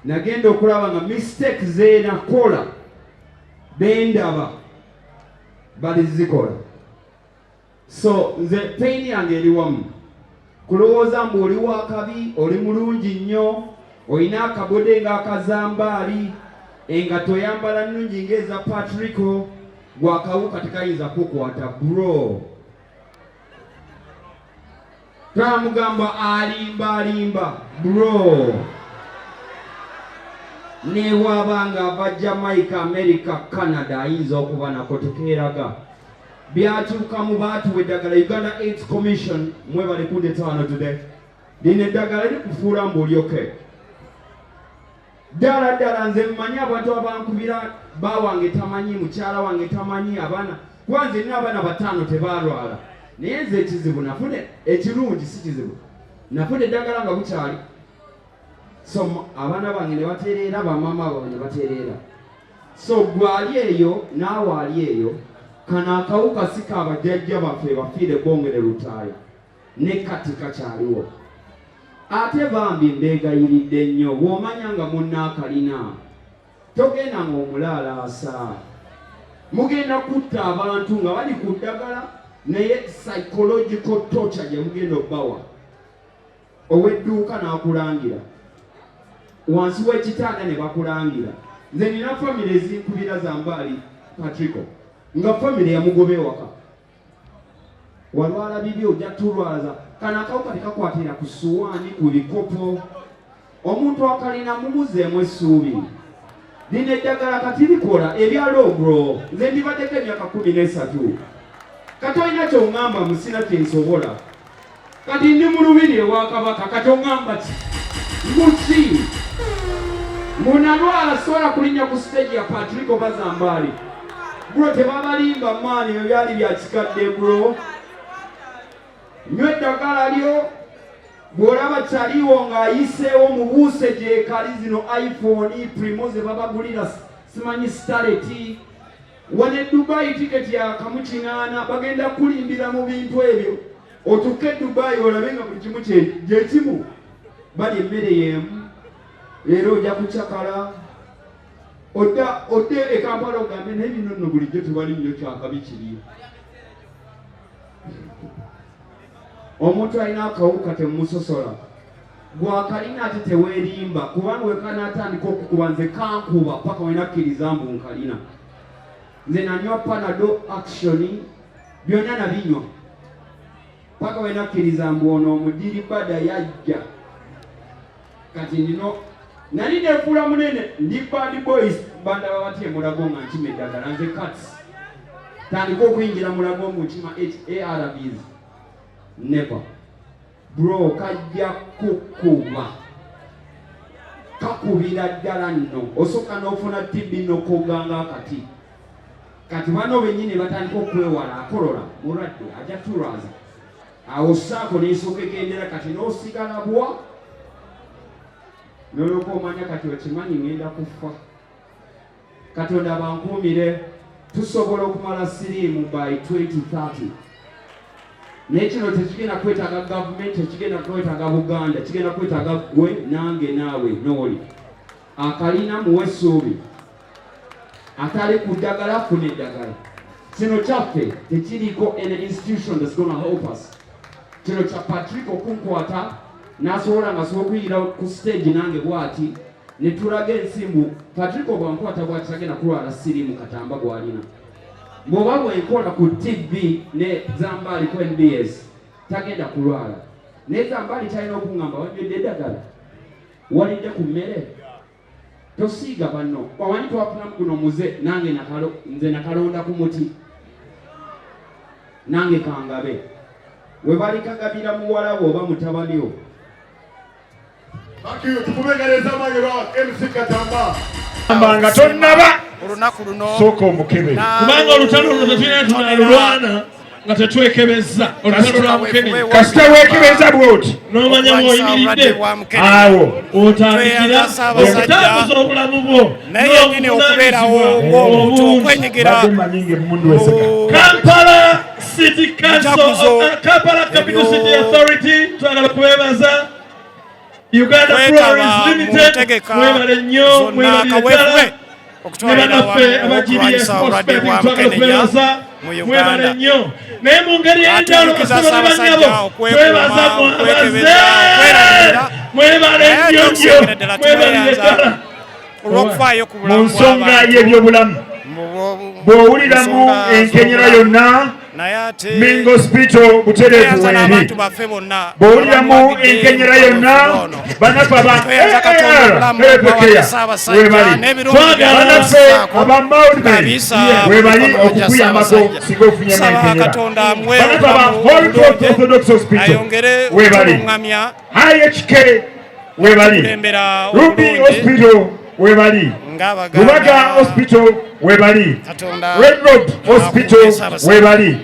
nagenda okulaba nga mistake ze nakola bendaba balizikola. So nze pain yange eri wamu kulowooza mbu oli wakabi, oli mulungi nnyo, olina akabode nga akazambaali, engato oyambala nnungi ng'eza Patrico, gwakawuka tekayinza kukwata bro. Twamugamba alimba bro. Ne wabanga ava Jamaica, America, Canada ayinza okuba nako tekeeraga. Byatuuka mu baatuwa eddagala Uganda AIDS Commission mwe bali kudeta wano today. Lino eddagala likufuula mbu oli okay. Ddala nze mmanyi abantu abankubira bawange tamanyi, mukyala wange tamanyi, abaana kwanze nina abaana 5 tebalwala. Naye nze ekizibu nafune, ekirungi si kizibu, nafune eddagala nga bukyali. So abaana bange ne batereera, bamama baabwe ne batereera. So gwali eyo naawe ali eyo, kano akawuka si kabajjajja baffe bafiire bongere lutaayo, ne kati kakyaliwo. Ate bambi mbeegayiridde nnyo, bw'omanya nga munnaakalina togenda ng'omulaalaasa. Mugenda kutta abantu nga bali ku ddagala, naye psychological torture gye mugenda obbawa. Ow'edduuka n'akulangira, wansi w'ekitanda ne bakulangira. Nze nina famire ezinkubira zambaali Patrico, nga famire yamugoba ewaka. Walwala bibi ojja tulwaza, kana akawuka tekakwatira ku ssuwaani, ku bikopo. Omuntu akalina mumuzeemu essuubi. Lino eddagala kati likola ebyalo bro. Nze ndibaddeko emyaka 13. Kati olina ky'oŋŋamba musina kyensobola. Kati ndi mu lubiri ewa Kabaka, kati oŋŋamba ki? Muki? Munalwala sobola kulinnya ku stage ya Patrico Bazambaali. Bro tebabalimba maani, ebyo byali bya kikadde bro. Nywa eddagala lyo, bw'olaba kyaliwo ng'ayiseewo mubuuse gyekali zino iPhone Primo ze babagulira simanyi stareti. Wane Dubai tiketi ya kamukinana bagenda kulimbira mu bintu ebyo. Otuke Dubai olabe nga buli kimu gyekimu. Bali emmere y'emu. Leero ojja kucakala. Odde e Kampala ogambe naye bino nno bulijjo tebali nnyo kyakabi kiri. Omuntu alina akawuka temusosola. Gwakalina ate teweerimba kubanga wekanaatandika okukuba nze kankuba paka wenakkiriza mbu nkalina. Nze nanywa Panadol Action byonna nabinywa paka wenakkiriza mbu ono omudiri bada yajja. Kati ndino nali nefuula munene ndi bad boys bandaba batye mulago nga nkima eddagala nze cuts. Tandika okuyingira mulago mbu nkima ARVs. Never. Bro, kajja kukuba. Kakubira ddala nno. Osooka n'ofuna TB n'okoganga akati. Kati bano bennyini batandika okwewala akolola mulwadde ajja tulwaza. Awo ssaako n'esooka egendera kati n'osigala bwa. N'olwoka omanya kati okimanyi ngenda kufa. Katonda bankuumire tusobola okumala siriimu by 2030. Nekino tekigenda kwetaaga gavumenti, tekigenda kwetaaga Buganda, kigenda kwetaaga gwe nange naawe n'oli. Akalina muwe essuubi. Atali ku ddagala afuna eddagala. Kino kyaffe tekiriko an institution that's gonna help us. Kino kya Patrick okunkwata n'asobola nga asobola okuyira ku stage nange bw'ati ne tulaga ensimbu. Patrick bwankwata bw'ati tagenda kulwala siriimu katamba gw'alina. Bw'oba bwenkola ku TV ne Zambaali ku NBS tagenda kulwala. Ne Zambaali talina okuŋŋamba wanywedde eddagala, walidde ku mmere, tosiiga banno. Omanyi twafunamu guno muze nange nze nakalonda ku muti nange kangabe. We bali kagabira muwala we oba mutabaniwo. Tukubegereza amagero MC Katamba nga tonnaba olunaku luno sooka omukebe kubanga olutalo luno tetulina tunalulwana nga tetwekebezza. Olutalo lwa mukebe kasita weekebeza bw'oti n'omanya mw'oyimiridde awo otandikira okutambuza obulamu bwo naye yennyini okubeerawo ng'omuntu okwenyigira Kampala City Council, Kampala Capital City Authority twagala kubeebaza. Uganda Breweries Limited mwebale nnyo mwebale nebannaffe abagiriye mwebale nnyo naye mu ngeri y'enjawulo kasitoma ne bannyabo twebaza mwabaze mwebale nnyo mwebalire ddala mu nsonga y'ebyobulamu bw'owuliramu enkenyera yonna Mingo Hospital butereevu weeri bw'owuliramu enkenyera yonna bannaffe abaepekeya webali bannaffe aba Maulid webali okukuyambako singa ofunyemu enkenyera bannaffe aba Holy Cross Orthodox Hospital webali IHK webali Ruby Hospital webali Lubaga Hospital webali Red Road Hospital webali